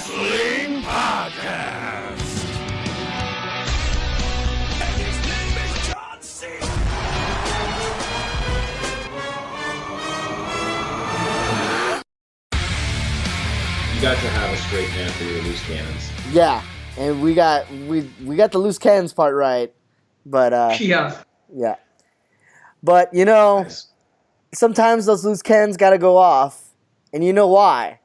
Wrestling Podcast. And his name is John Cena. You got to have a straight man for your loose cannons. Yeah, and we got the loose cannons part right, but Yeah. But you know, Nice. sometimes those loose cannons gotta go off, and you know why?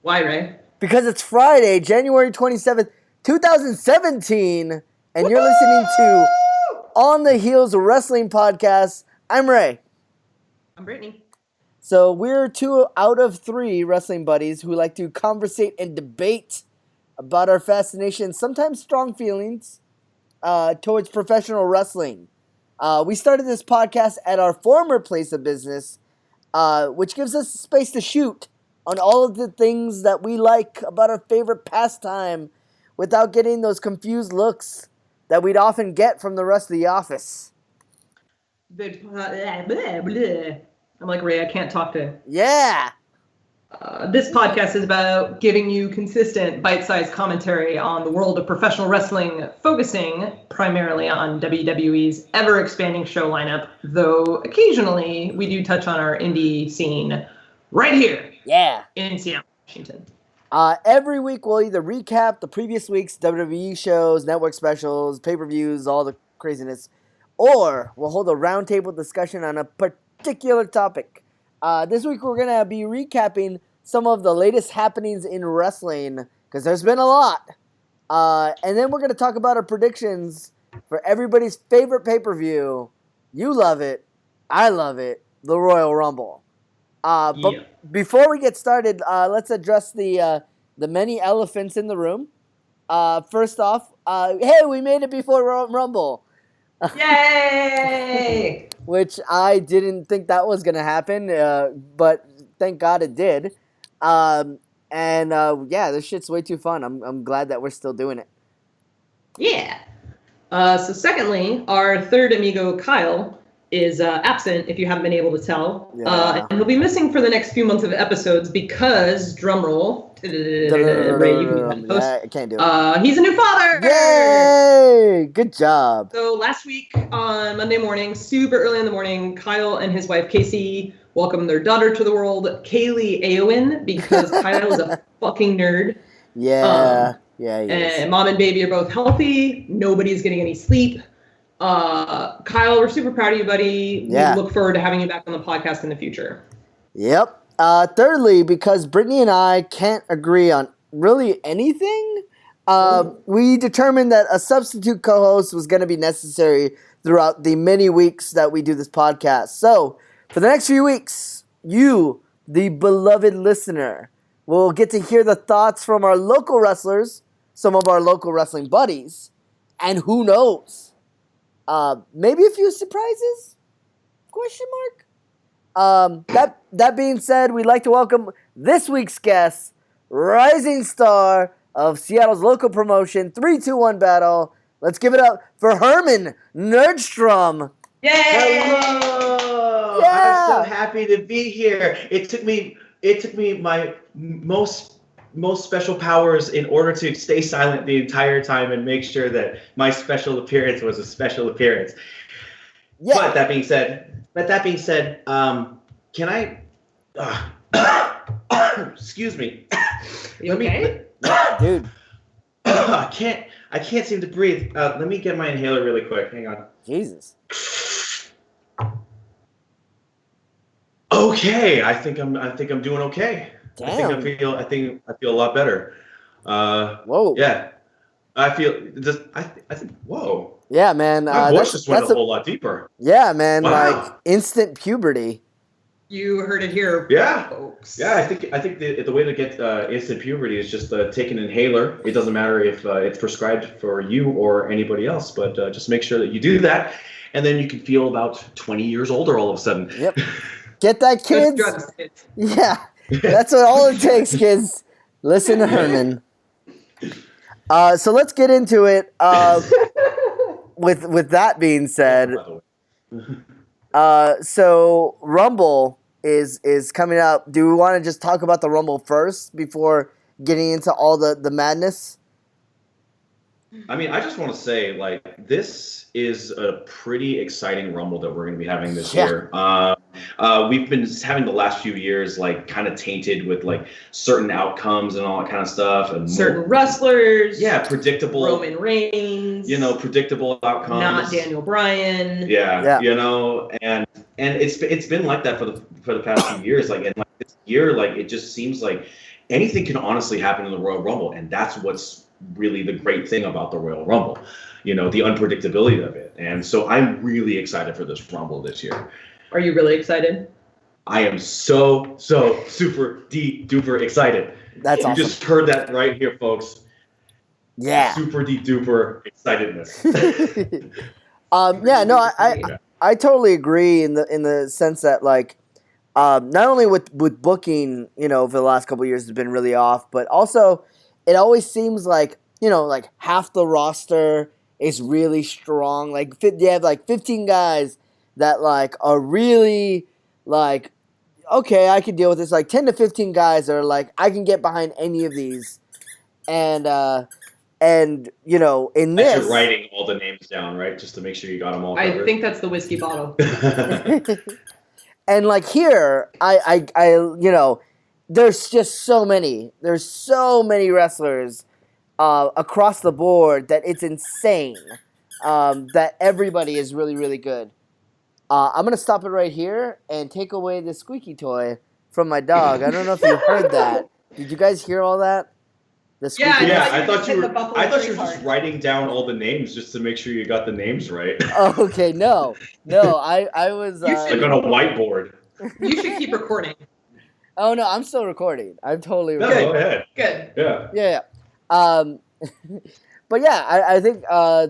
Why, Ray? Because it's Friday, January 27th, 2017, and you're listening to On the Heels of Wrestling Podcast. I'm Ray. I'm Brittany. So we're 2 out of 3 wrestling buddies who like to conversate and debate about our fascination, sometimes strong feelings, towards professional wrestling. We started this podcast at our former place of business, which gives us space to shoot on all of the things that we like about our favorite pastime without getting those confused looks that we'd often get from the rest of the office. I'm like, Ray, I can't talk to. Yeah! This podcast is about giving you consistent, bite-sized commentary on the world of professional wrestling, focusing primarily on WWE's ever-expanding show lineup, though occasionally we do touch on our indie scene right here Yeah! in Seattle, Washington. Every week we'll either recap the previous week's WWE shows, network specials, pay-per-views, all the craziness, or we'll hold a roundtable discussion on a particular topic. This week we're going to be recapping some of the latest happenings in wrestling, because there's been a lot. And then we're going to talk about our predictions for everybody's favorite pay-per-view. You love it. I love it. The Royal Rumble. But before we get started, let's address the many elephants in the room. First off, hey, we made it before Royal Rumble. Yay! Which I didn't think that was going to happen, but thank God it did. Yeah, this shit's way too fun. I'm glad that we're still doing it. Yeah. So secondly, our third amigo, Kyle, is absent, if you haven't been able to tell. Yeah. And he'll be missing for the next few months of episodes because, drumroll, Ray, you can post. Yeah, I can't do it. He's a new father! Yay! Good job. So last week on Monday morning, super early in the morning, Kyle and his wife Casey welcomed their daughter to the world, Kaylee Aowen, because Kyle is a fucking nerd. Yeah. Yeah, he is. And mom and baby are both healthy. Nobody's getting any sleep. Kyle, we're super proud of you, buddy. Yeah. We look forward to having you back on the podcast in the future. Yep. Thirdly, because Brittany and I can't agree on really anything, we determined that a substitute co-host was going to be necessary throughout the many weeks that we do this podcast. So, for the next few weeks, you, the beloved listener, will get to hear the thoughts from our local wrestlers, some of our local wrestling buddies, and who knows, maybe a few surprises? Question mark? That being said, we'd like to welcome this week's guest, rising star of Seattle's local promotion, 3-2-1 Battle. Let's give it up for Herman Nerdstrom. Yay! Hello! Yeah! I'm so happy to be here. It took me my most special powers in order to stay silent the entire time and make sure that my special appearance was a special appearance. Yeah. But that being said, can I excuse me. You okay? Dude. I can't seem to breathe. Let me get my inhaler really quick. Hang on. Jesus. Okay, I think I'm doing okay. Damn. I feel a lot better. Whoa. Yeah. I think whoa. Yeah, man. My voice just went a whole lot deeper. Yeah, man. Wow. Like instant puberty. You heard it here, Yeah. folks. Yeah, I think the way to get instant puberty is just take an inhaler. It doesn't matter if it's prescribed for you or anybody else, but just make sure that you do that, and then you can feel about 20 years older all of a sudden. Yep. Get that, kids. Drugs, kids. Yeah. That's what all it takes, kids. Listen to Herman. So let's get into it. With that being said, so Rumble is coming up. Do we want to just talk about the Rumble first before getting into all the madness? I mean, I just want to say, like, this is a pretty exciting Rumble that we're going to be having this year. We've been having the last few years, like, kind of tainted with, like, certain outcomes and all that kind of stuff. And certain wrestlers. Yeah, predictable. Roman Reigns. Predictable outcomes. Not Daniel Bryan. Yeah. And it's been like that for the past few years. Like, and like this year, like, it just seems like anything can honestly happen in the Royal Rumble, and that's what's really the great thing about the Royal Rumble, the unpredictability of it. And so I'm really excited for this Rumble this year. Are you really excited? I am so super duper excited. That's awesome. You just heard that right here, folks. Yeah. Super duper excitedness. I totally agree in the sense that, like, not only with booking, for the last couple of years has been really off, but also it always seems like, like half the roster is really strong. Like, you have like 15 guys that, like, are really, like, okay, I can deal with this. Like 10 to 15 guys are like, I can get behind any of these. And in this, you're writing all the names down, right? Just to make sure you got them all covered. I think that's the whiskey bottle. And like here, I there's just so many. There's so many wrestlers across the board that it's insane. That everybody is really, really good. I'm gonna stop it right here and take away the squeaky toy from my dog. I don't know if you heard that. Did you guys hear all that? The squeaky Yeah, toy? I thought you were just writing down all the names just to make sure you got the names right. Oh, okay, no, I was like on a whiteboard. You should keep recording. Oh no, I'm still recording. I'm totally No, recording. go ahead. Good. Yeah. Yeah. But yeah, I think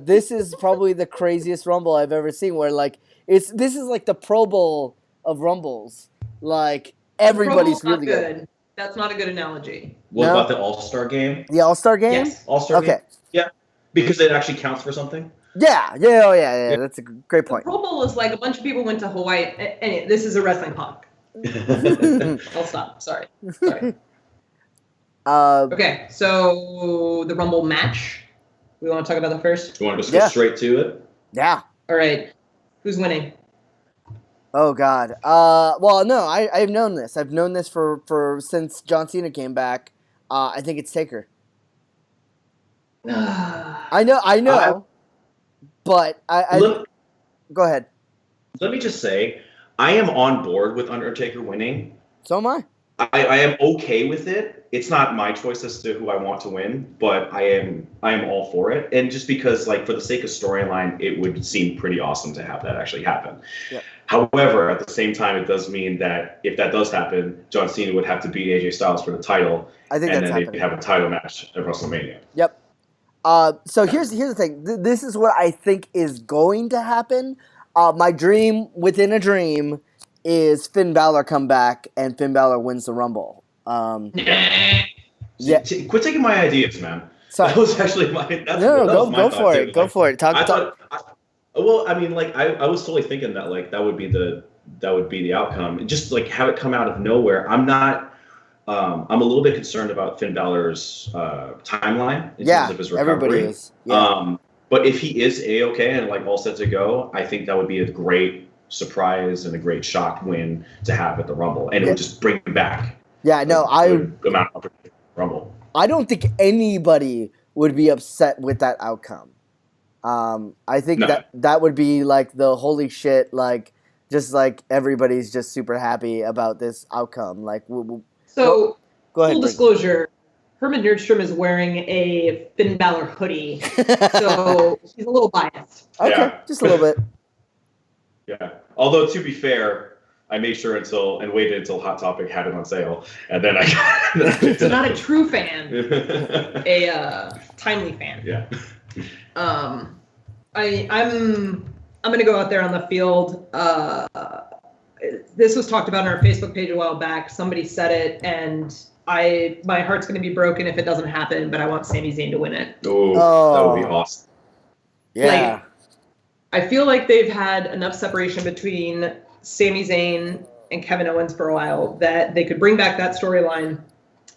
this is probably the craziest Rumble I've ever seen. Where like this is like the Pro Bowl of Rumbles. Like everybody's really good. That's not a good analogy. What about the All-Star game? The All-Star game? Yes. All-Star game? Okay. Yeah. Because it actually counts for something? Yeah. That's a great point. The Pro Bowl is like a bunch of people went to Hawaii. And this is a wrestling pod. I'll stop. Sorry. Okay, so the Rumble match. We want to talk about that first? You want to just go straight to it? Yeah. All right. Who's winning? Oh God. Well, no, I've known this. I've known this for since John Cena came back. I think it's Taker. I know. But go ahead. Let me just say, I am on board with Undertaker winning. So am I. I am okay with it. It's not my choice as to who I want to win, but I am all for it. And just because, like, for the sake of storyline, it would seem pretty awesome to have that actually happen. Yep. However, at the same time, it does mean that if that does happen, John Cena would have to beat AJ Styles for the title. I think and that's then happening. they'd have a title match at WrestleMania. Yep. So here's the thing. This is what I think is going to happen. My dream within a dream is Finn Balor come back and Finn Balor wins the Rumble. Yeah. Quit taking my ideas, man. Sorry. That was actually my. Go for it. Go for it. Well, I mean, like I was totally thinking that like that would be the outcome. Just like have it come out of nowhere. I'm not. I'm a little bit concerned about Finn Balor's timeline in terms of his recovery. Everybody is. Yeah. But if he is A-okay and like all set to go, I think that would be a great surprise and a great shock win to have at the Rumble, and it would just bring him back. Yeah, no, amount of Rumble. I don't think anybody would be upset with that outcome. I think that would be like the holy shit, like just like everybody's just super happy about this outcome. Like, go ahead. Full disclosure, Herman Nerdstrom is wearing a Finn Balor hoodie, so he's a little biased. Okay, just a little bit. Yeah. Although to be fair, I made sure and waited until Hot Topic had it on sale, and then I. So not a true fan, a timely fan. Yeah. I'm gonna go out there on the field. This was talked about on our Facebook page a while back. Somebody said it, and my heart's gonna be broken if it doesn't happen. But I want Sami Zayn to win it. Oh, that would be awesome. Yeah. Like, I feel like they've had enough separation between Sami Zayn and Kevin Owens for a while that they could bring back that storyline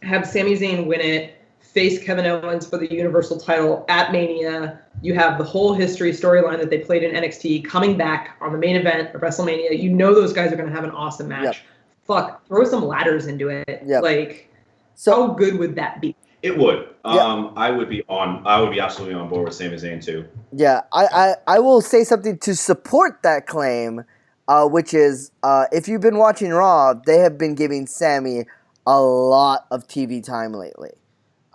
have Sami Zayn win it, face Kevin Owens for the Universal title at Mania. You have the whole history storyline that they played in NXT coming back on the main event of WrestleMania. You know those guys are going to have an awesome match. Yep. Fuck, throw some ladders into it. Yep. Like, So how good would that be? It would. Yeah. I would be absolutely on board with Sami Zayn too. yeah, I will say something to support that claim, which is if you've been watching Raw, they have been giving Sammy a lot of TV time lately.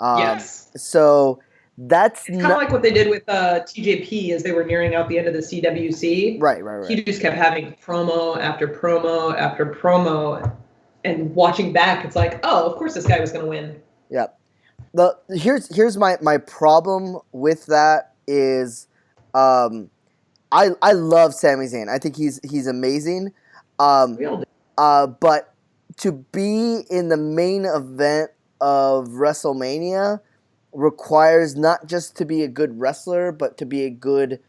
Yes. So that's It's kind of like what they did with TJP as they were nearing out the end of the CWC. Right. He just kept having promo after promo after promo, and watching back, it's like, oh, of course this guy was going to win. Yep. Here's my problem with that is, I love Sami Zayn. I think he's amazing. We all do. But to be in the main event of WrestleMania requires not just to be a good wrestler, but to be a good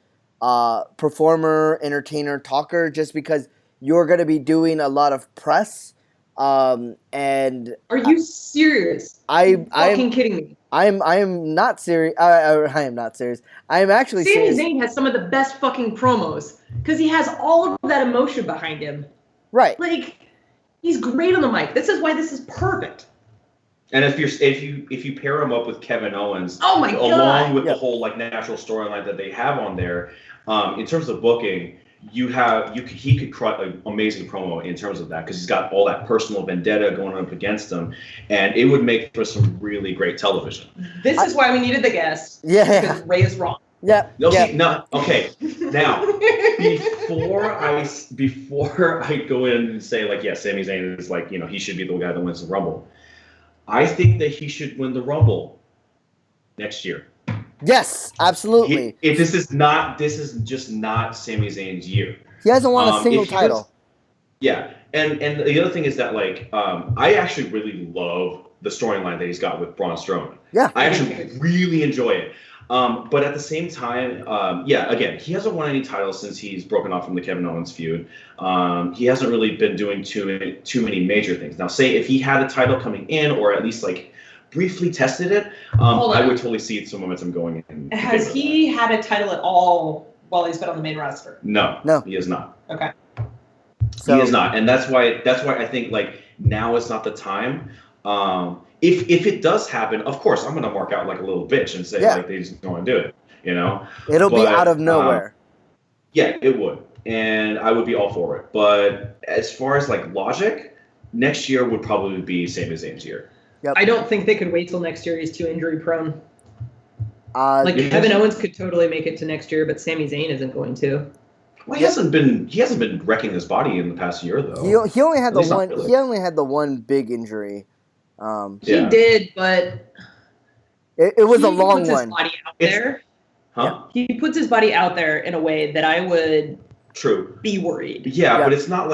performer, entertainer, talker. Just because you're going to be doing a lot of press. And Are you serious? I'm fucking kidding me. I am not serious. I am not serious. I am actually Sami serious. Zayn has some of the best fucking promos because he has all of that emotion behind him. Right. Like, he's great on the mic. This is why this is perfect. And if you pair him up with Kevin Owens, Oh my God. along with Yep. the whole like natural storyline that they have on there, in terms of booking, he could cut an amazing promo in terms of that because he's got all that personal vendetta going up against him, and it would make for some really great television. This is why we needed the guest. Yeah. Because Ray is wrong. Yeah. No, yeah. see, no, okay. Now, before I go in and say like, yeah, Sami Zayn is like, he should be the guy that wins the Rumble. I think that he should win the Rumble next year. Yes, absolutely. This is just not Sami Zayn's year. He hasn't won a single title. Yeah, and the other thing is that like I actually really love the storyline that he's got with Braun Strowman. Yeah. I actually really enjoy it. But at the same time, again, he hasn't won any titles since he's broken off from the Kevin Owens feud. He hasn't really been doing too many major things. Now, say if he had a title coming in, or at least like briefly tested it, I would totally see some momentum going in. Has he had a title at all while he's been on the main roster? No, he has not. Okay. So, he is not, and that's why I think like now is not the time. If it does happen, of course I'm gonna mark out like a little bitch and say like they just don't want to do it. It'll be out of nowhere. Yeah, it would, and I would be all for it. But as far as like logic, next year would probably be Sami Zayn's year. Yep. I don't think they could wait till next year. He's too injury prone. Yeah. Kevin Owens could totally make it to next year, but Sami Zayn isn't going to. Well, he hasn't been wrecking his body in the past year though. He only had At least the not one. really. He only had the one big injury. He did, but It was a he long puts one. his body out there. Huh? He puts his body out there in a way that I would True. be worried. Yeah, Yeah. but it's not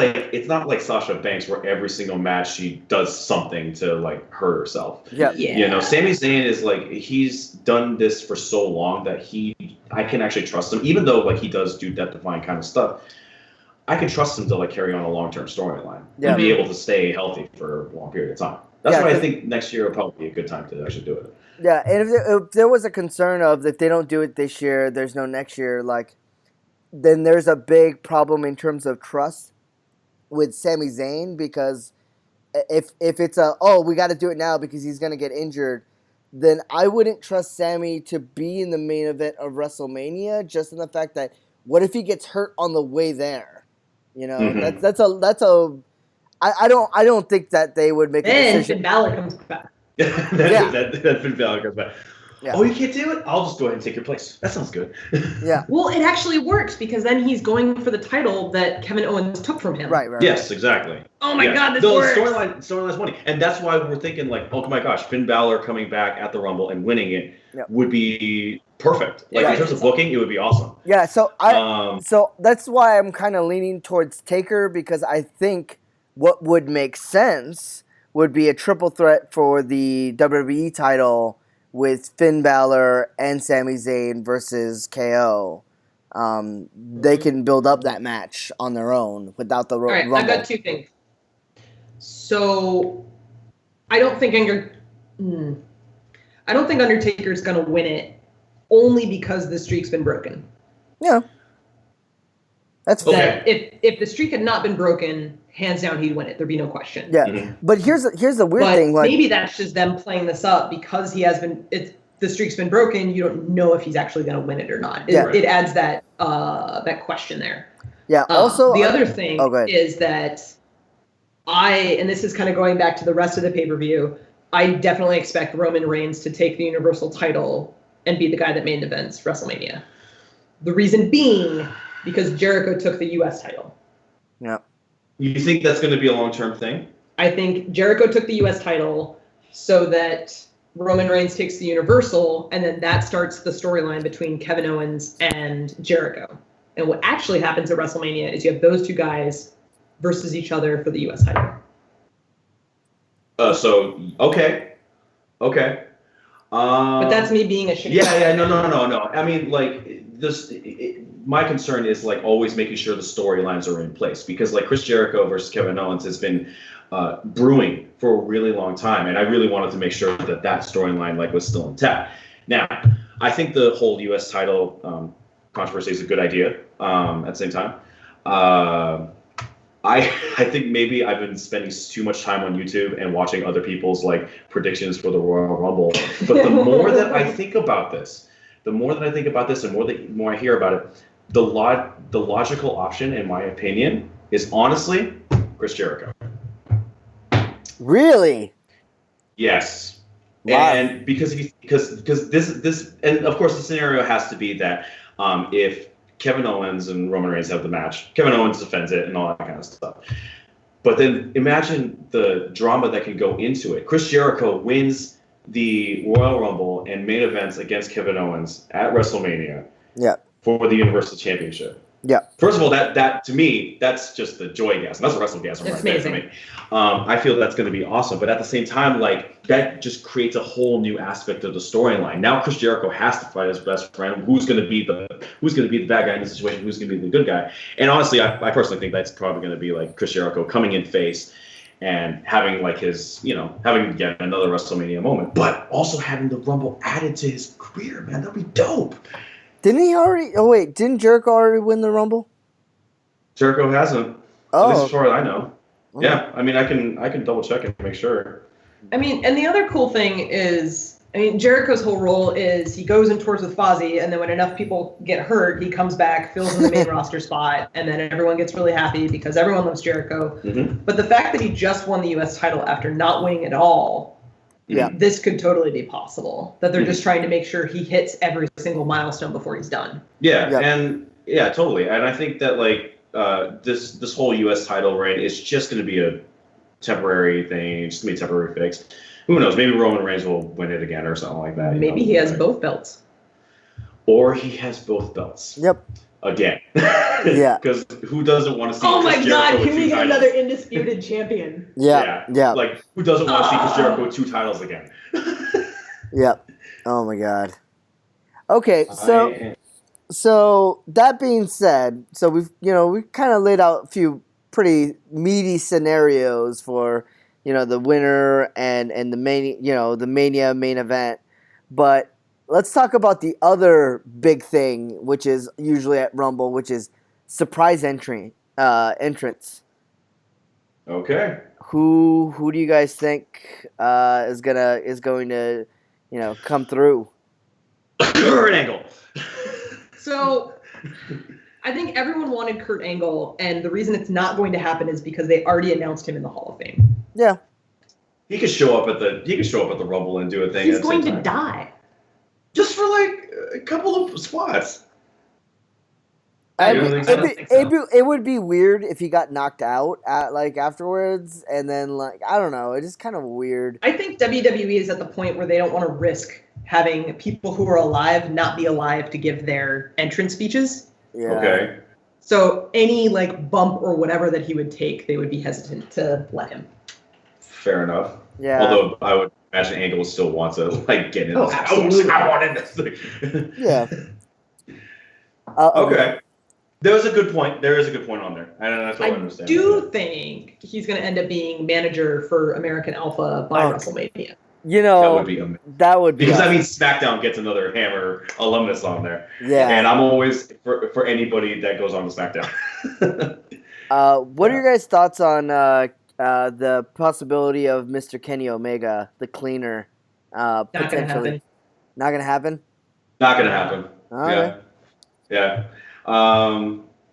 like Sasha Banks where every single match she does something to like hurt herself. Yeah. Sami Zayn is like he's done this for so long that I can actually trust him, even though like he does do death-defying kind of stuff. I can trust him to like carry on a long-term storyline and be able to stay healthy for a long period of time. That's why I think next year will probably be a good time to actually do it. Yeah, and if there was a concern of if they don't do it this year, there's no next year, like, then there's a big problem in terms of trust with Sami Zayn, because if it's we got to do it now because he's going to get injured, then I wouldn't trust Sami to be in the main event of WrestleMania, just in the fact that what if he gets hurt on the way there? I don't think that they would make a Then decision. Finn Balor comes back. that Finn Balor comes back. Yeah. Oh, you can't do it? I'll just go ahead and take your place. That sounds good. Yeah. Well, it actually works because then he's going for the title that Kevin Owens took from him. Right. Yes, exactly. Oh my God, this the works. Storyline's money, and that's why we're thinking like, oh my gosh, Finn Balor coming back at the Rumble and winning it would be perfect. Like in terms of booking, it would be awesome. Yeah. So so that's why I'm kind of leaning towards Taker, because I think what would make sense would be a triple threat for the WWE title with Finn Balor and Sami Zayn versus KO. They can build up that match on their own without the All right, Rumble. I've got two things. So I don't think I don't think Undertaker's going to win it only because the streak's been broken. Yeah. That's fair. That if the streak had not been broken, hands down he'd win it. There'd be no question. Yeah. But here's the weird But thing. Like, maybe that's just them playing this up because the streak's been broken. You don't know if he's actually going to win it or not. It adds that question there. Yeah. Also, the other thing go ahead. is that and this is kind of going back to the rest of the pay-per-view, I definitely expect Roman Reigns to take the Universal title and be the guy that main events WrestleMania. The reason being because Jericho took the U.S. title. Yeah. You think that's going to be a long-term thing? I think Jericho took the U.S. title so that Roman Reigns takes the Universal, and then that starts the storyline between Kevin Owens and Jericho. And what actually happens at WrestleMania is you have those two guys versus each other for the U.S. title. Okay. But that's me being a shitty Yeah, no. I mean, like, my concern is, like, always making sure the storylines are in place. Because, like, Chris Jericho versus Kevin Owens has been brewing for a really long time. And I really wanted to make sure that storyline, like, was still intact. Now, I think the whole U.S. title controversy is a good idea at the same time. I think maybe I've been spending too much time on YouTube and watching other people's, like, predictions for the Royal Rumble. But the more that I think about this, and the more I hear about it, the logical option, in my opinion, is honestly Chris Jericho. Really? Yes. Wow. And because this, and of course the scenario has to be that if Kevin Owens and Roman Reigns have the match, Kevin Owens defends it and all that kind of stuff. But then imagine the drama that can go into it. Chris Jericho wins the Royal Rumble and main events against Kevin Owens at WrestleMania for the Universal Championship. Yeah. First of all, that to me, that's just the joy gas. That's WrestleGasm right there for me. I feel that's going to be awesome. But at the same time, like, that just creates a whole new aspect of the storyline. Now Chris Jericho has to fight his best friend. Who's going to be the bad guy in the situation? Who's going to be the good guy? And honestly, I personally think that's probably going to be, like, Chris Jericho coming in face and having, like, his, having yet another WrestleMania moment, but also having the Rumble added to his career, man. That'd be dope. Didn't Jericho already win the Rumble? Jericho hasn't. Oh. At least as far as I know. Oh. Yeah, I mean, I can double check and make sure. I mean, and the other cool thing is, Jericho's whole role is he goes and tours with Fozzy, and then when enough people get hurt, he comes back, fills in the main roster spot, and then everyone gets really happy because everyone loves Jericho. Mm-hmm. But the fact that he just won the U.S. title after not winning at all, this could totally be possible. That they're just trying to make sure he hits every single milestone before he's done. And totally. And I think that, like, this whole U.S. title reign is just going to be a temporary thing. It's just going to be a temporary fix. Who knows? Maybe Roman Reigns will win it again or something like that. Maybe he has both belts. Or he has both belts. Yep. Again. Because who doesn't want to see Chris Jericho God, with can we two get titles? another undisputed champion? Yeah. Like, who doesn't want to see Chris Jericho with two titles again? Yep. Oh my God. Okay, so that being said, so we've kind of laid out a few pretty meaty scenarios for the winner and the the Mania main event, but let's talk about the other big thing, which is usually at Rumble, which is surprise entrance. Okay. Who do you guys think is going to come through? Kurt Angle. So, I think everyone wanted Kurt Angle, and the reason it's not going to happen is because they already announced him in the Hall of Fame. Yeah. He could show up at the Rumble and do a thing. He's going to die. Just for, like, a couple of spots. It would be weird if he got knocked out afterwards, and then, like, I don't know, it's just kind of weird. I think WWE is at the point where they don't want to risk having people who are alive not be alive to give their entrance speeches. Yeah. Okay. So any, like, bump or whatever that he would take, they would be hesitant to let him. Fair enough. Yeah. Although I would imagine Angle will still want to, like, get in. Absolutely. I want in this thing. Yeah. Okay. There is a good point on there. And that's what I understand. I do think he's going to end up being manager for American Alpha by WrestleMania. You That know, would be amazing. that would be Because that awesome. means SmackDown gets another Hammer alumnus on there. Yeah. And I'm always for anybody that goes on to SmackDown. What are your guys' thoughts on the possibility of Mr. Kenny Omega, the cleaner, Not gonna potentially? happen. Not gonna happen. Not gonna happen. Okay. Yeah.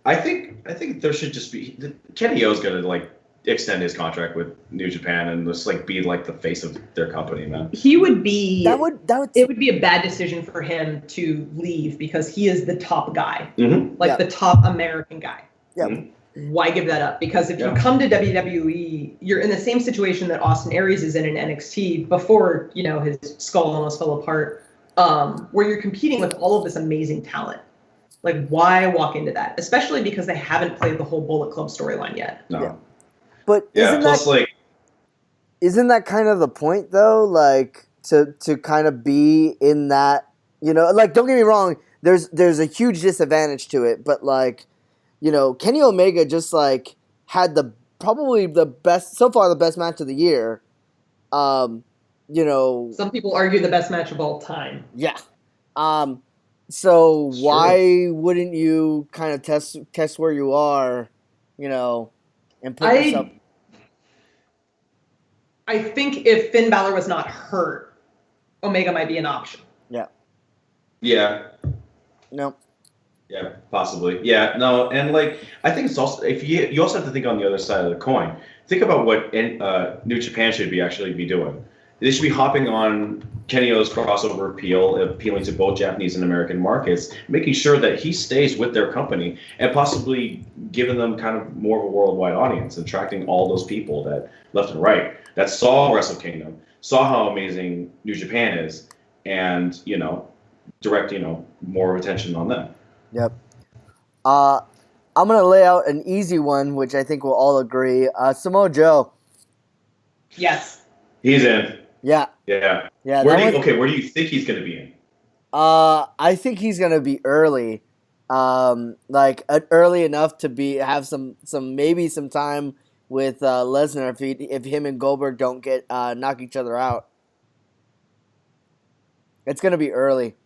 I think there should just be Kenny O's gonna like extend his contract with New Japan and just like be like the face of their company, man. He would be. That would. It would be a bad decision for him to leave because he is the top guy, Mm-hmm. like Yeah. the top American guy. Yeah. Mm-hmm. Why give that up? Because if Yeah. you come to WWE, you're in the same situation that Austin Aries is in NXT before, his skull almost fell apart, where you're competing with all of this amazing talent. Like, why walk into that? Especially because they haven't played the whole Bullet Club storyline yet. No. Yeah. But Yeah. Plus, isn't that kind of the point though? Like to kind of be in that, like don't get me wrong, there's a huge disadvantage to it, but like, Kenny Omega just like had probably the best so far, the best match of the year. Some people argue the best match of all time. Yeah. So It's why wouldn't you kind of test where you are, and put yourself. I think if Finn Balor was not hurt, Omega might be an option. Yeah. No. Yeah, possibly. Yeah, no, and like I think it's also if you also have to think on the other side of the coin. Think about what New Japan should actually be doing. They should be hopping on Kenny O's crossover appealing to both Japanese and American markets, making sure that he stays with their company and possibly giving them kind of more of a worldwide audience, attracting all those people that left and right that saw Wrestle Kingdom, saw how amazing New Japan is, and direct more attention on them. Yep. I'm gonna lay out an easy one, which I think we'll all agree. Samoa Joe. Yes. He's in. Yeah. Yeah. Yeah. Where do you think he's going to be in? I think he's gonna be early. Early enough to have some maybe some time with Lesnar if him and Goldberg don't get knock each other out. It's gonna be early.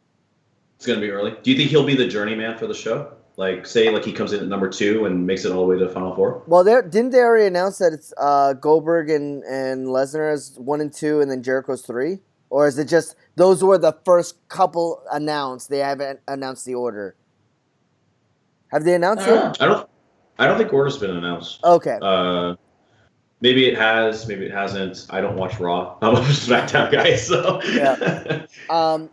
It's going to be early. Do you think he'll be the journeyman for the show? Like, say, he comes in at number 2 and makes it all the way to Final Four? Well, didn't they already announce that it's Goldberg and Lesnar as 1 and 2, and then Jericho's 3? Or is it just those were the first couple announced? They haven't announced the order. Have they announced it? I don't think order's been announced. Okay. Maybe it has, maybe it hasn't. I don't watch Raw. I'm a SmackDown guy, so. Yeah.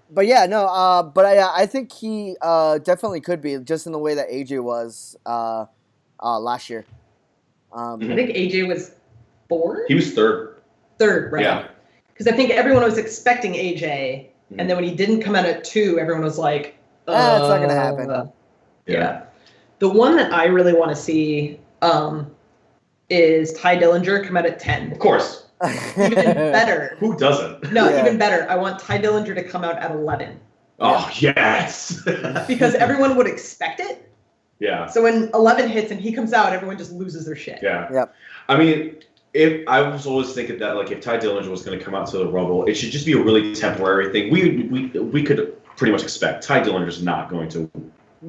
But yeah, no. But I think he definitely could be, just in the way that AJ was last year. I think AJ was 4? He was 3rd. 3rd, right? Yeah. Because I think everyone was expecting AJ, and then when he didn't come out at 2, everyone was like, it's not going to happen. Yeah. The one that I really want to see is Ty Dillinger come out at 10. Of course. Even better. Who doesn't? No, Yeah. even better. I want Ty Dillinger to come out at 11. Oh, yes. Because everyone would expect it. Yeah. So when 11 hits and he comes out, everyone just loses their shit. Yeah. Yep. I mean, if I was always thinking that, if Ty Dillinger was going to come out to the Rumble, it should just be a really temporary thing. We could pretty much expect Ty Dillinger's not going to.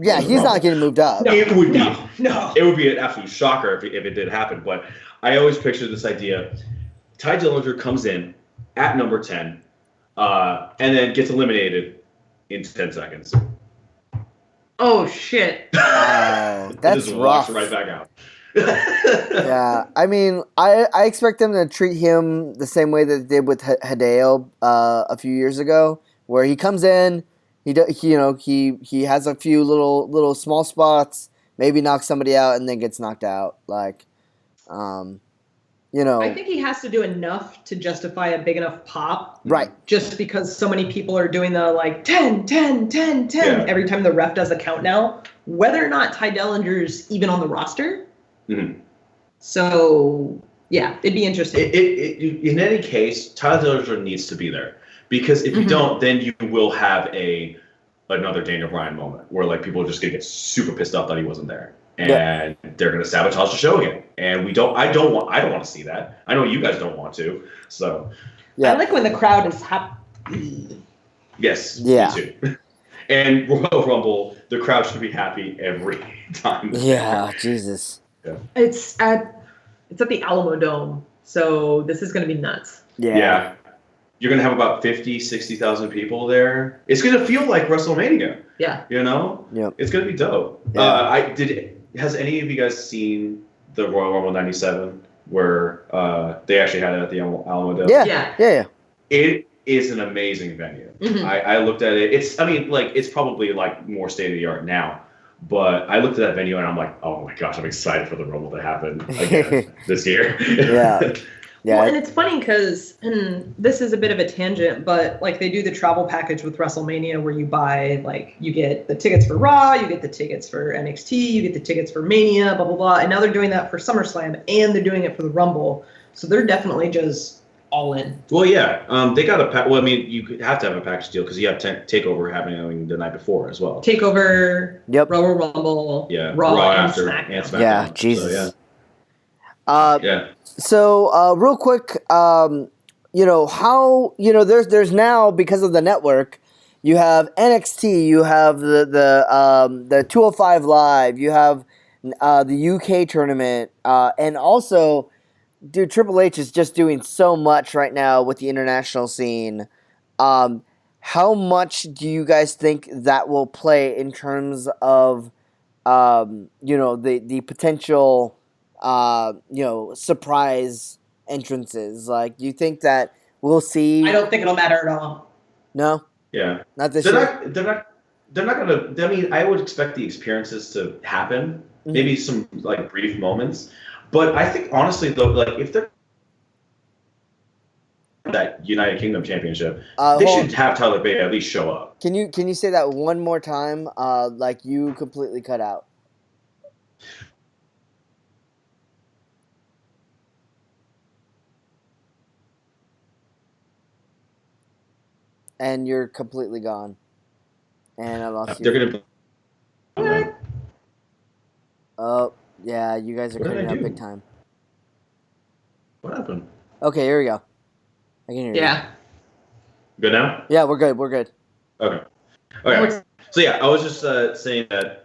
Yeah, he's not getting moved up. No. It would be No. It would be an absolute shocker if it did happen. But I always picture this idea: Ty Dillinger comes in at number 10, and then gets eliminated in 10 seconds. Oh shit. That's Just walks rough. right back out. Yeah, I mean, I expect them to treat him the same way that they did with Hideo a few years ago, where he comes in, he has a few little small spots, maybe knocks somebody out, and then gets knocked out. I think he has to do enough to justify a big enough pop. Right. Just because so many people are doing the 10, 10, 10, 10 Yeah. every time the ref does a count now, whether or not Ty Dillinger's even on the roster. Mm-hmm. So, yeah, it'd be interesting. In any case, Ty Dillinger needs to be there. Because if you don't, then you will have another Daniel Bryan moment where people are just gonna get super pissed off that he wasn't there, and they're gonna sabotage the show again. And I don't want to see that. I know you guys don't want to. So Yeah. I like when the crowd is happy. Yes. Yeah. Me too. And Royal Rumble, the crowd should be happy every time. Yeah, Jesus. Yeah. It's at the Alamo Dome, so this is going to be nuts. Yeah. You're going to have about 50, 60,000 people there. It's going to feel like WrestleMania. Yeah. You know? Yep. It's going to be dope. Yeah. Has any of you guys seen the Royal Rumble 97 where they actually had it at the Alamo Dome? Yeah. It is an amazing venue. Mhm. I looked at it. It's probably like more state of the art now. But I looked at that venue and I'm like, oh my gosh, I'm excited for the Rumble to happen again this year. Yeah. Yeah. Well, and it's funny because, and this is a bit of a tangent, but like they do the travel package with WrestleMania where you buy, like, you get the tickets for Raw, you get the tickets for NXT, you get the tickets for Mania, blah, blah, blah. And now they're doing that for SummerSlam and they're doing it for the Rumble. So they're definitely just all in. Well, yeah. They got you have to have a package deal because you have TakeOver happening the night before as well. TakeOver, Yep. Royal Rumble, Yeah. Raw and after SmackDown. and SmackDown. Yeah, Jesus. So, yeah. So, real quick, there's now, because of the network, you have NXT, you have the 205 Live, you have the UK tournament, and also, dude, Triple H is just doing so much right now with the international scene. How much do you guys think that will play in terms of, the potential surprise entrances? Like, do you think that we'll see? I don't think it'll matter at all. No? Yeah. Not this year? They're not going to. I mean, I would expect the experiences to happen, maybe some like brief moments. But I think, honestly, though, like if they're that United Kingdom Championship, they should have Tyler Bate at least show up. Can you say that one more time? Like you completely cut out. And you're completely gone. And I lost you. They're gonna. Oh, yeah, you guys are What did cutting I out do? big time. What happened? Okay, here we go. I can hear you. Yeah. Good now? Yeah, we're good. We're good. Okay. So yeah, I was just saying that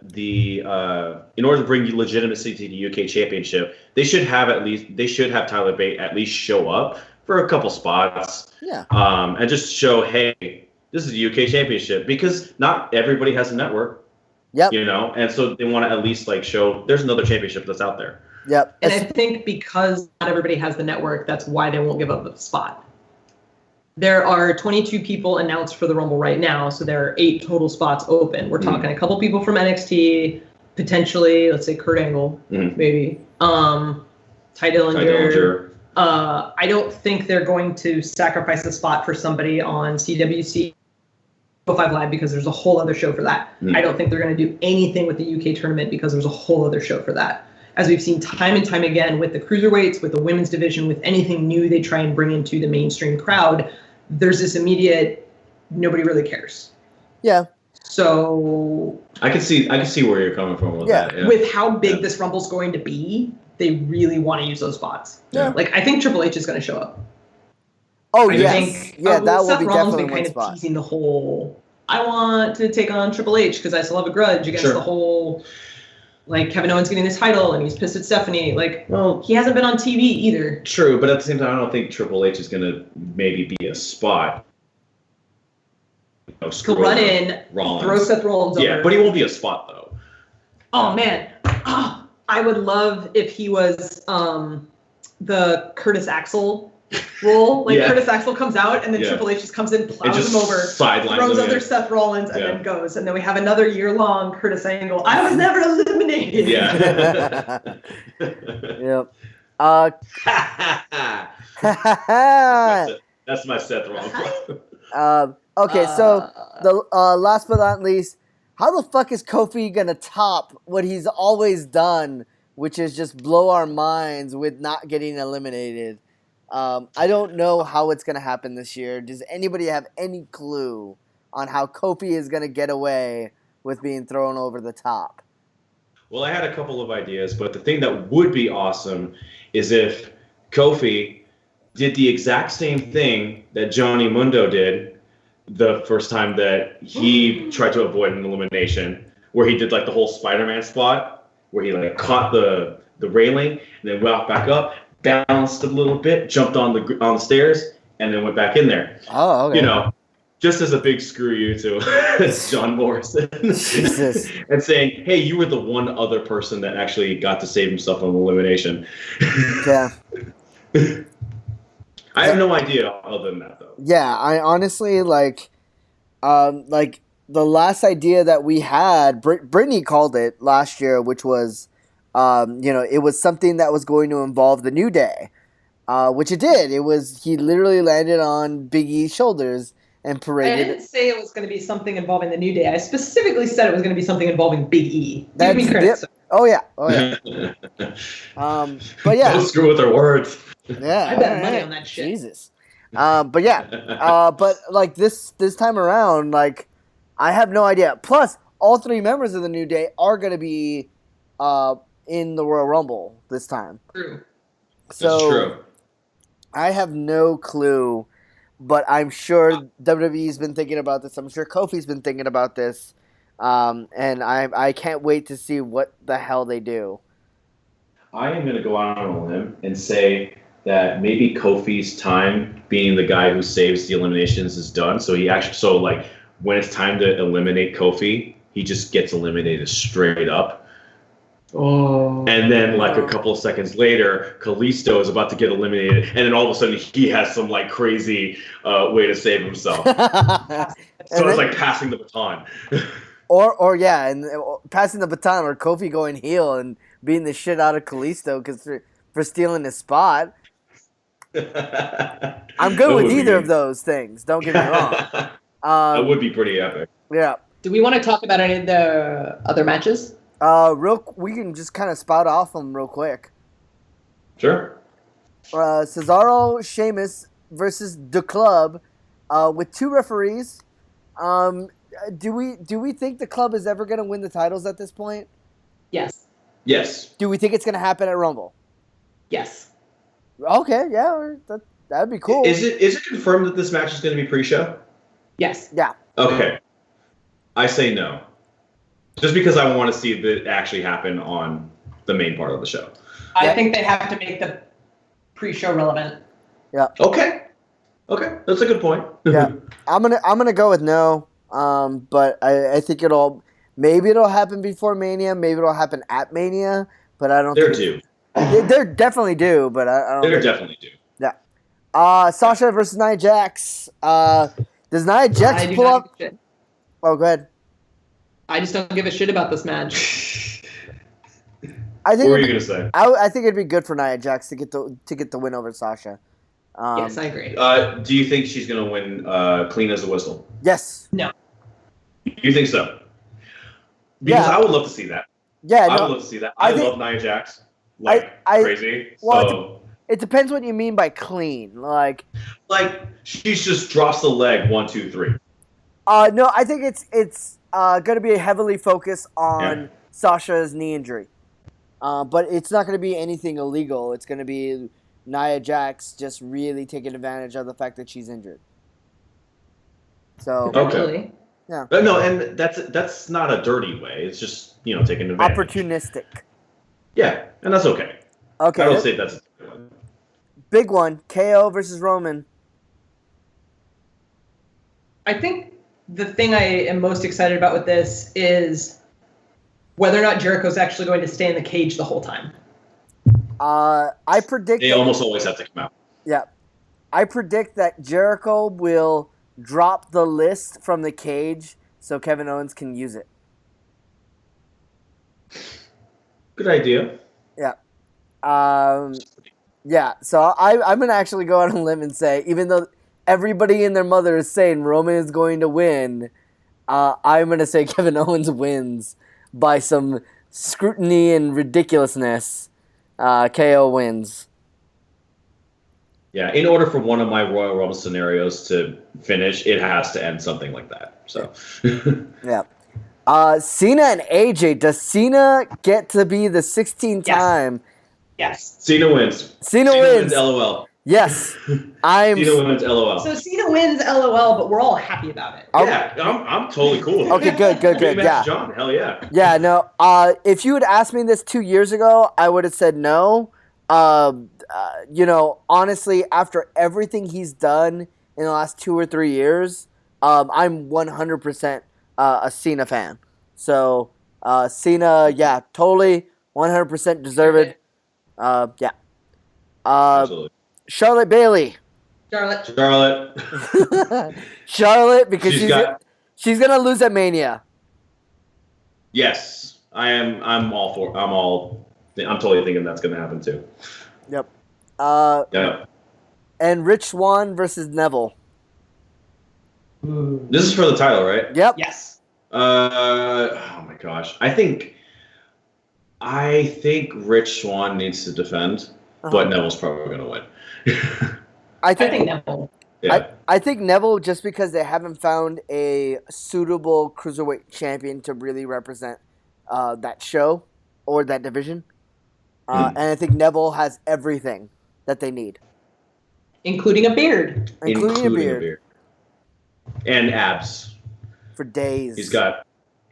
in order to bring legitimacy to the UK Championship, they should have Tyler Bate at least show up for a couple spots. Yeah. And just show, hey, this is the UK Championship, because not everybody has a network. Yep. And so they want to at least like show there's another championship that's out there. Yep. And I think because not everybody has the network, that's why they won't give up a spot. There are 22 people announced for the Rumble right now, so there are 8 total spots open. We're talking a couple people from NXT, potentially, let's say Kurt Angle, maybe. Ty Dillinger. I don't think they're going to sacrifice a spot for somebody on CWC 5 Live because there's a whole other show for that. I don't think they're going to do anything with the UK tournament because there's a whole other show for that. As we've seen time and time again with the cruiserweights, with the women's division, with anything new they try and bring into the mainstream crowd, there's this immediate, nobody really cares. Yeah. So I can see where you're coming from with that. Yeah. With how big this Rumble's going to be, they really want to use those spots. Yeah. Like, I think Triple H is going to show up. Oh, I yes. think, Yeah, that will Seth be Rollins definitely been one kind spot. of teasing the whole, I want to take on Triple H because I still have a grudge against the whole, like, Kevin Owens getting this title and he's pissed at Stephanie. Like, well, he hasn't been on TV either. True, but at the same time, I don't think Triple H is going to maybe be a spot. He'll run in, throw Seth Rollins over. Yeah, but he won't be a spot, though. Oh, man. Oh, I would love if he was the Curtis Axel role. Like, Curtis Axel comes out, and then Triple H just comes in, plows him over, throws under Seth Rollins, and then goes. And then we have another year-long Curtis Angle. I was never eliminated. Yeah. Yep. That's my Seth Rollins. Okay, so the last but not least, how the fuck is Kofi gonna top what he's always done, which is just blow our minds with not getting eliminated? I don't know how it's gonna happen this year. Does anybody have any clue on how Kofi is gonna get away with being thrown over the top? Well, I had a couple of ideas, but the thing that would be awesome is if Kofi did the exact same thing that Johnny Mundo did the first time that he tried to avoid an elimination, where he did like the whole Spider-Man spot, where he like caught the railing and then walked back up, bounced a little bit, jumped on the stairs, and then went back in there. Oh, okay. You know, just as a big screw you to John Morrison. Jesus. And saying, hey, you were the one other person that actually got to save himself from elimination. Yeah. I have no idea other than that, though. Yeah, I honestly like the last idea that we had, Brittany called it last year, which was, it was something that was going to involve the New Day, which it did. It was, he literally landed on Big E's shoulders and I paraded. didn't say it was going to be something involving the New Day. I specifically said it was going to be something involving Big E. Give me credit. Yep. Sir. Oh yeah. But yeah. Don't screw with her words. Yeah, I bet money on that shit. Jesus. But yeah. But like this time around, like I have no idea. Plus, all three members of the New Day are going to be in the Royal Rumble this time. True. So That's true. I have no clue, but I'm sure WWE's been thinking about this. I'm sure Kofi's been thinking about this. And I can't wait to see what the hell they do. I am going to go out on a limb and say that maybe Kofi's time being the guy who saves the eliminations is done. So when it's time to eliminate Kofi, he just gets eliminated straight up. Oh. And then like a couple of seconds later, Kalisto is about to get eliminated, and then all of a sudden he has some like crazy way to save himself. So it's like passing the baton. Or and passing the baton, or Kofi going heel and beating the shit out of Kalisto for stealing his spot. I'm good with either of those things. Don't get me wrong. That would be pretty epic. Yeah. Do we want to talk about any of the other matches? We can just kind of spout off them real quick. Sure. Cesaro, Sheamus versus The Club, with two referees. Do we think The Club is ever going to win the titles at this point? Yes. Yes. Do we think it's going to happen at Rumble? Yes. Okay, yeah, that'd be cool. Is it confirmed that this match is going to be pre-show? Yes. Yeah. Okay. I say no. Just because I want to see it actually happen on the main part of the show. I think they have to make the pre-show relevant. Yeah. Okay, that's a good point. Yeah, I'm gonna go with no. But I think it'll happen before Mania. Maybe it'll happen at Mania. But I don't. They're due. They're definitely due. But I don't. They're definitely due. Yeah. Sasha versus Nia Jax. Does Nia Jax pull up? Oh, go ahead. I just don't give a shit about this match. I think. What were you gonna say? I think it'd be good for Nia Jax to get the win over Sasha. Yes, I agree. Do you think she's gonna win clean as a whistle? Yes. No. You think so? Because Yeah. I would love to see that. Yeah. I would love to see that. I think- love Nia Jax. Like crazy. Well, So it depends what you mean by clean. Like she just drops the leg 1, 2, 3. No, I think it's going to be heavily focused on Sasha's knee injury. But it's not going to be anything illegal. It's going to be Nia Jax just really taking advantage of the fact that she's injured. So Okay. Yeah. No, and that's not a dirty way. It's just taking advantage. Opportunistic. Yeah, and that's okay. Okay. I don't say that's a dirty one. Big one. KO versus Roman. I think the thing I am most excited about with this is whether or not Jericho's actually going to stay in the cage the whole time. I predict They almost always have to come out. Yeah. I predict that Jericho will drop the list from the cage so Kevin Owens can use it. Good idea. Yeah. Yeah, so I'm going to actually go out on a limb and say, even though everybody and their mother is saying Roman is going to win, I'm going to say Kevin Owens wins by some scrutiny and ridiculousness. KO wins. Yeah, in order for one of my Royal Rumble scenarios to finish, it has to end something like that. So. Yeah. Cena and AJ. Does Cena get to be the 16th time? Yes. Cena wins. Cena wins. LOL. Yes, I'm. Cena wins LOL. So Cena wins, LOL, but we're all happy about it. Yeah, I'm totally cool with it. Okay, good. Big match, Yeah. John, hell yeah. Yeah, no. If you had asked me this 2 years ago, I would have said no. Honestly, after everything he's done in the last 2 or 3 years, I'm 100% a Cena fan. So, Cena, yeah, totally 100% deserved. Yeah. Absolutely. Charlotte Bailey. Charlotte. Charlotte, because She's got- she's gonna lose at Mania. Yes, I'm totally thinking that's going to happen too. Yep. Yeah. And Rich Swann versus Neville. This is for the title, right? Yep. Yes. Oh my gosh. I think Rich Swann needs to defend, but Neville's probably going to win. I I think think Neville. Yeah. I think Neville, just because they haven't found a suitable cruiserweight champion to really represent that show or that division, and I think Neville has everything that they need, Including a beard. including a beard and abs. for days. He's got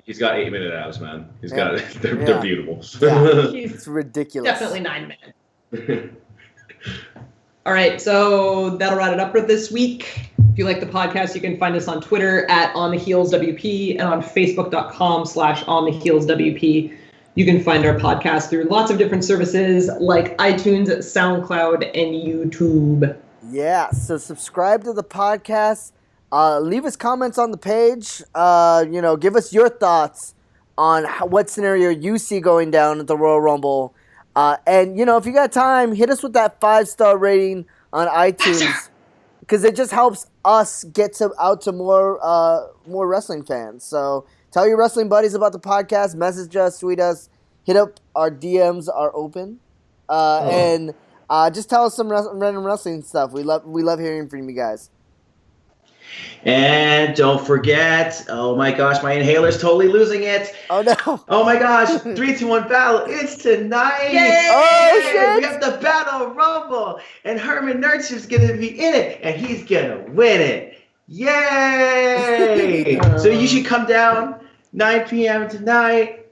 8-minute abs, man. Yeah. They're beautiful. Yeah. He's It's ridiculous. definitely 9 minutes. All right, so that'll wrap it up for this week. If you like the podcast, you can find us on Twitter at OnTheHeelsWP and on Facebook.com/OnTheHeelsWP. You can find our podcast through lots of different services like iTunes, SoundCloud, and YouTube. Yeah, so subscribe to the podcast. Leave us comments on the page. Give us your thoughts on what scenario you see going down at the Royal Rumble. And if you got time, hit us with that 5-star rating on iTunes because it just helps us get out to more wrestling fans. So tell your wrestling buddies about the podcast. Message us, tweet us, hit up our DMs are open, and just tell us some random wrestling stuff. We love hearing from you guys. And don't forget, oh my gosh, my inhaler's totally losing it. Oh no! Oh my gosh, 3, 2, 1 battle. It's tonight. Yay! Oh shit! We have the Battle Rumble, and Herman Nerdstrom's going to be in it, and he's going to win it. Yay! So you should come down 9 p.m. tonight.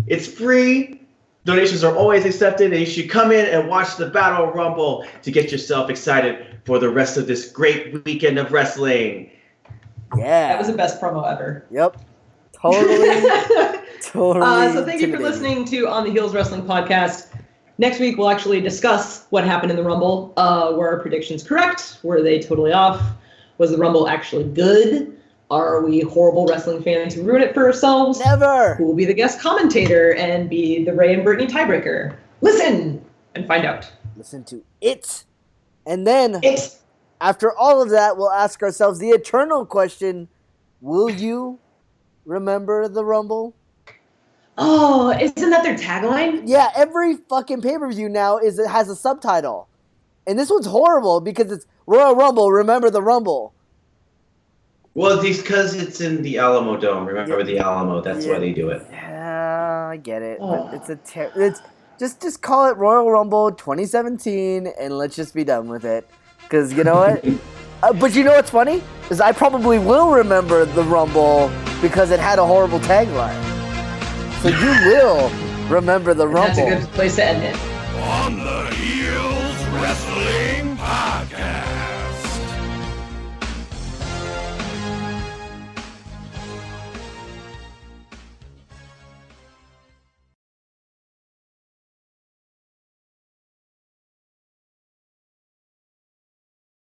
It's free. Donations are always accepted, and you should come in and watch the Battle Rumble to get yourself excited for the rest of this great weekend of wrestling. Yeah. That was the best promo ever. Yep. Totally. Totally. So thank you for listening to On the Heels Wrestling Podcast. Next week, we'll actually discuss what happened in the Rumble. Were our predictions correct? Were they totally off? Was the Rumble actually good? Are we horrible wrestling fans who ruin it for ourselves? Never. Who will be the guest commentator and be the Ray and Brittany tiebreaker? Listen and find out. Listen to it. And then, It. after all of that, we'll ask ourselves the eternal question, will you remember the Rumble? Oh, isn't that their tagline? Yeah, every fucking pay-per-view now has a subtitle. And this one's horrible because it's Royal Rumble, remember the Rumble. Well, because it's in the Alamo Dome. Remember the Alamo. That's why they do it. Yeah, I get it. Oh. But it's just call it Royal Rumble 2017 and let's just be done with it. Because you know what? But you know what's funny? Is I probably will remember the Rumble because it had a horrible tagline. So you will remember the Rumble. That's a good place to end it. On the Heels Wrestling Podcast.